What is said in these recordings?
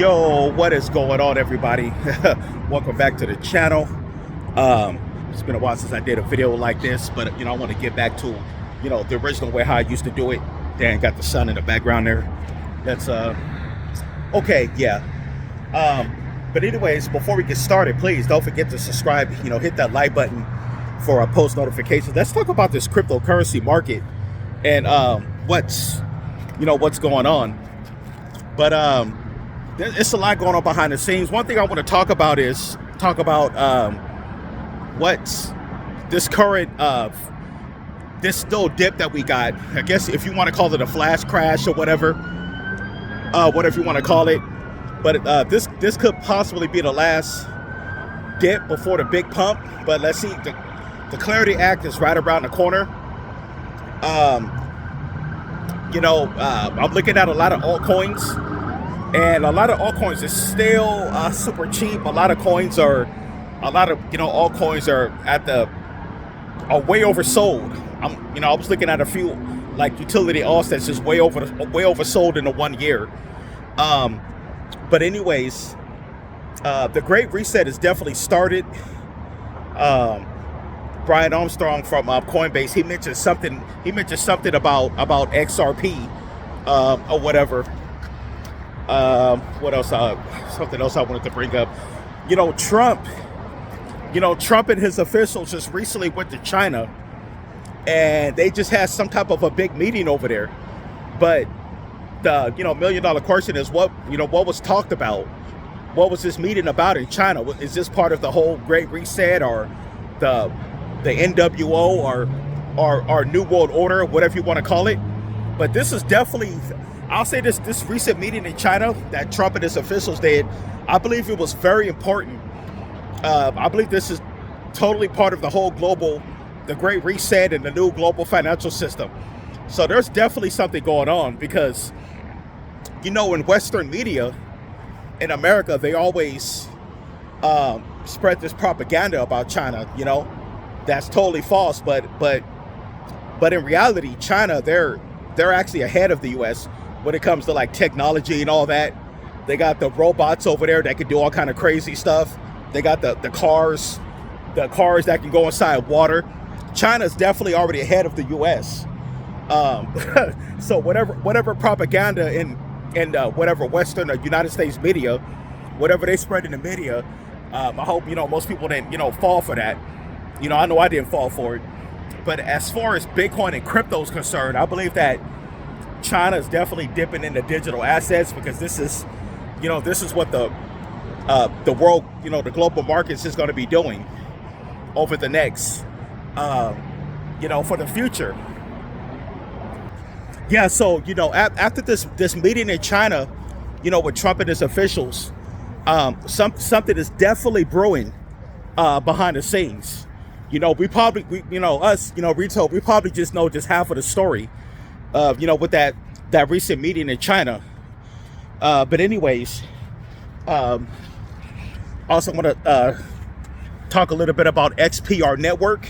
Yo, what is going on, everybody? Welcome back to the channel. It's been a while since I did a video like this, but I want to get back to the original way how I used to do it. Dan got the sun in the background there. That's okay, yeah. But anyways, before we get started, please don't forget to subscribe. Hit that like button for post notifications. Let's talk about this cryptocurrency market and what's going on. But it's a lot going on behind the scenes. One thing I want to talk about what's this current this little dip that we got. I guess if you want to call it a flash crash or whatever you want to call it. But this could possibly be the last dip before the big pump. But let's see. The Clarity Act is right around the corner. I'm looking at a lot of altcoins. And a lot of altcoins is still super cheap. A lot of altcoins are are way oversold. I was looking at a few like utility alts that's just way oversold in the 1 year. But anyways, the Great Reset has definitely started. Brian Armstrong from Coinbase, he mentioned something about XRP or whatever. What else? Something else I wanted to bring up. Trump and his officials just recently went to China, and they just had some type of a big meeting over there. But the $1 million question is what was talked about. What was this meeting about in China? Is this part of the whole Great Reset or the NWO or New World Order, whatever you want to call it? But this is definitely. I'll say this recent meeting in China that Trump and his officials did, I believe it was very important. I believe this is totally part of the Great Reset and the new global financial system. So there's definitely something going on because, in Western media in America, they always spread this propaganda about China, that's totally false. But in reality, China, they're actually ahead of the U.S. when it comes to like technology and all that. They got the robots over there that can do all kind of crazy stuff. They got the cars that can go inside water. China's definitely already ahead of the U.S. So whatever propaganda and whatever Western or United States media, whatever they spread in the media, I hope most people didn't fall for that. I know I didn't fall for it. But as far as Bitcoin and crypto is concerned, I believe that China is definitely dipping into digital assets because this is what the world, the global markets is going to be doing over the next, for the future. Yeah, so after this meeting in China, with Trump and his officials, something is definitely brewing behind the scenes. Retail, we probably just know just half of the story. With that recent meeting in China. But anyways, also want to talk a little bit about XPR Network.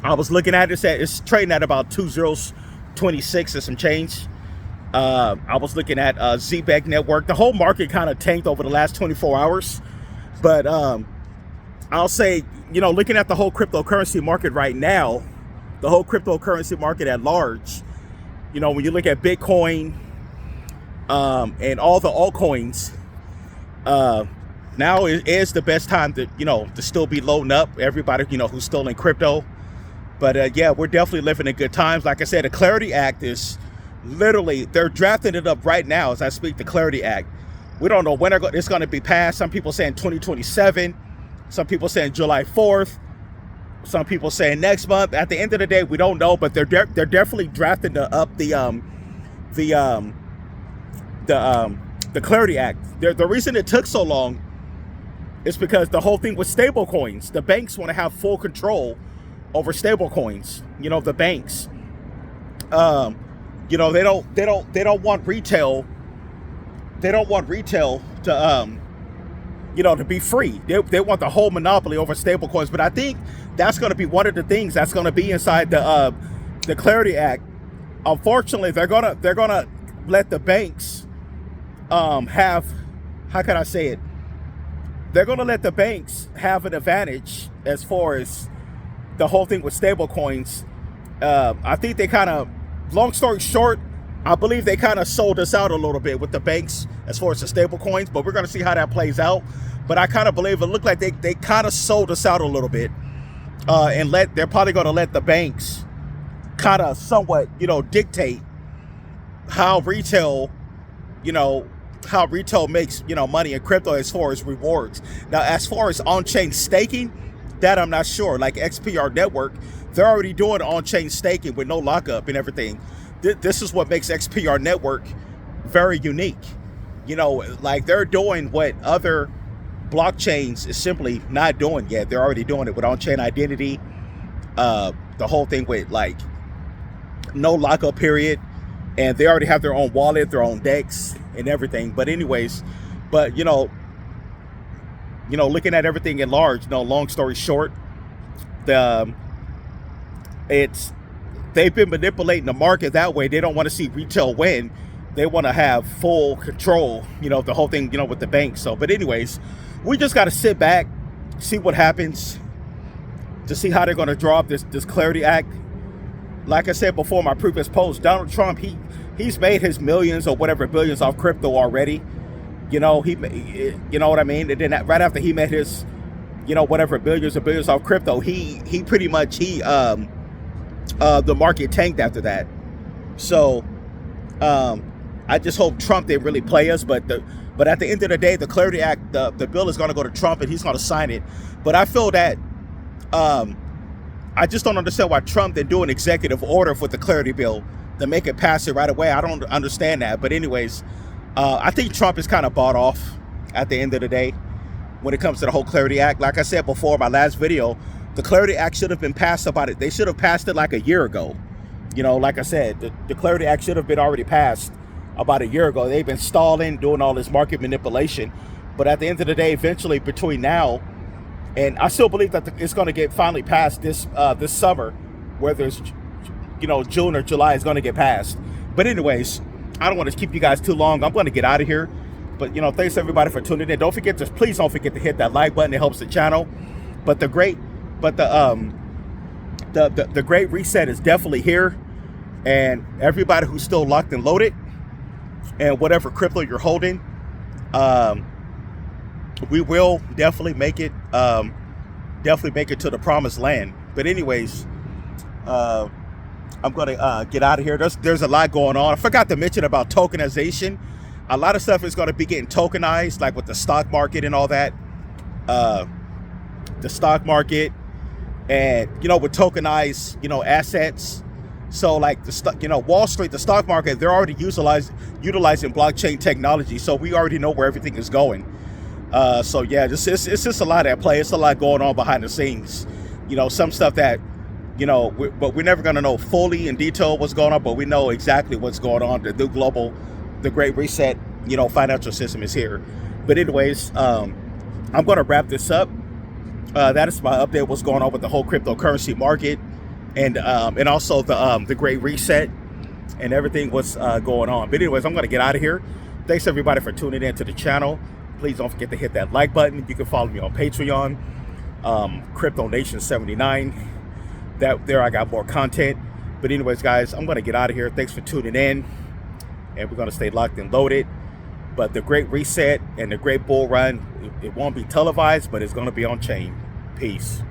I was looking at it, it's trading at about 2026 and some change. I was looking at ZBEC Network. The whole market kind of tanked over the last 24 hours. But I'll say, looking at the whole cryptocurrency market right now, the whole cryptocurrency market at large, when you look at Bitcoin and all the altcoins, now is the best time to still be loading up. Everybody, who's still in crypto. But yeah, we're definitely living in good times. Like I said, the Clarity Act is literally, they're drafting it up right now as I speak, the Clarity Act. We don't know when it's going to be passed. Some people saying 2027. Some people saying July 4th. Some people saying next month. At the end of the day, we don't know, but they're definitely drafting up the Clarity Act. The reason it took so long is because the whole thing with stable coins. The banks want to have full control over stable coins. The banks. They don't want retail. They don't want retail to to be free. They want the whole monopoly over stable coins. But I think that's going to be one of the things that's going to be inside the Clarity Act. Unfortunately, they're gonna let the banks have how can I say it? They're going to let the banks have an advantage as far as the whole thing with stable coins. I think they kind of, long story short, I believe they kind of sold us out a little bit with the banks as far as the stable coins, but we're going to see how that plays out. But I kind of believe it looked like they kind of sold us out a little bit, and they're probably going to let the banks kind of somewhat, dictate how retail, how retail makes, money in crypto as far as rewards. Now, as far as on-chain staking, that I'm not sure. Like XPR Network, they're already doing on-chain staking with no lockup and everything. This is what makes XPR Network very unique. Like they're doing what other blockchains is simply not doing yet. They're already doing it with on-chain identity, the whole thing with like no lockup period, and they already have their own wallet, their own DEX and everything. But anyways, looking at everything in large, long story short, they've been manipulating the market that way. They don't want to see retail win. They want to have full control, the whole thing, with the banks. So, but anyways, we just got to sit back, see what happens, to see how they're going to draw up this Clarity Act. Like I said before, my previous post, Donald Trump, he's made his millions or whatever billions off crypto already. You know what I mean? And then right after he made his, whatever billions or billions off crypto, he pretty much the market tanked after that. So I just hope Trump didn't really play us, but at the end of the day, the Clarity Act, the bill is going to go to Trump and he's going to sign it. But I feel that I just don't understand why Trump didn't do an executive order for the Clarity bill to make it pass it right away. I don't understand that. But anyways, I think Trump is kind of bought off at the end of the day when it comes to the whole Clarity Act. Like I said before in my last video, the Clarity Act should have been passed they should have passed it like a year ago. Like I said, the Clarity Act should have been already passed about a year ago. They've been stalling, doing all this market manipulation. But at the end of the day, eventually between now, and I still believe that it's going to get finally passed this summer, whether it's, June or July, is going to get passed. But anyways, I don't want to keep you guys too long. I'm going to get out of here. But, thanks everybody for tuning in. Please don't forget to hit that like button. It helps the channel. But the great reset is definitely here. And everybody who's still locked and loaded, and whatever crypto you're holding, we will definitely make it to the promised land. But anyways, I'm gonna get out of here. There's a lot going on. I forgot to mention about tokenization. A lot of stuff is going to be getting tokenized, like with the stock market and all that. The stock market, and with tokenized assets. So like Wall Street, the stock market, they're already utilizing blockchain technology. So we already know where everything is going. So yeah, it's just a lot at play. It's a lot going on behind the scenes. Some stuff that, but we're never going to know fully in detail what's going on, but we know exactly what's going on. The new global, the Great Reset, financial system is here. But anyways, I'm going to wrap this up. That is my update, what's going on with the whole cryptocurrency market, and also the Great Reset and everything what's going on. But anyways, I'm going to get out of here. Thanks everybody for tuning in to the channel. Please don't forget to hit that like button. You can follow me on Patreon, Crypto Nation 79. There I got more content. But anyways, guys, I'm going to get out of here. Thanks for tuning in, and we're going to stay locked and loaded. But the Great Reset and the Great Bull Run, it won't be televised, but it's going to be on chain. Peace.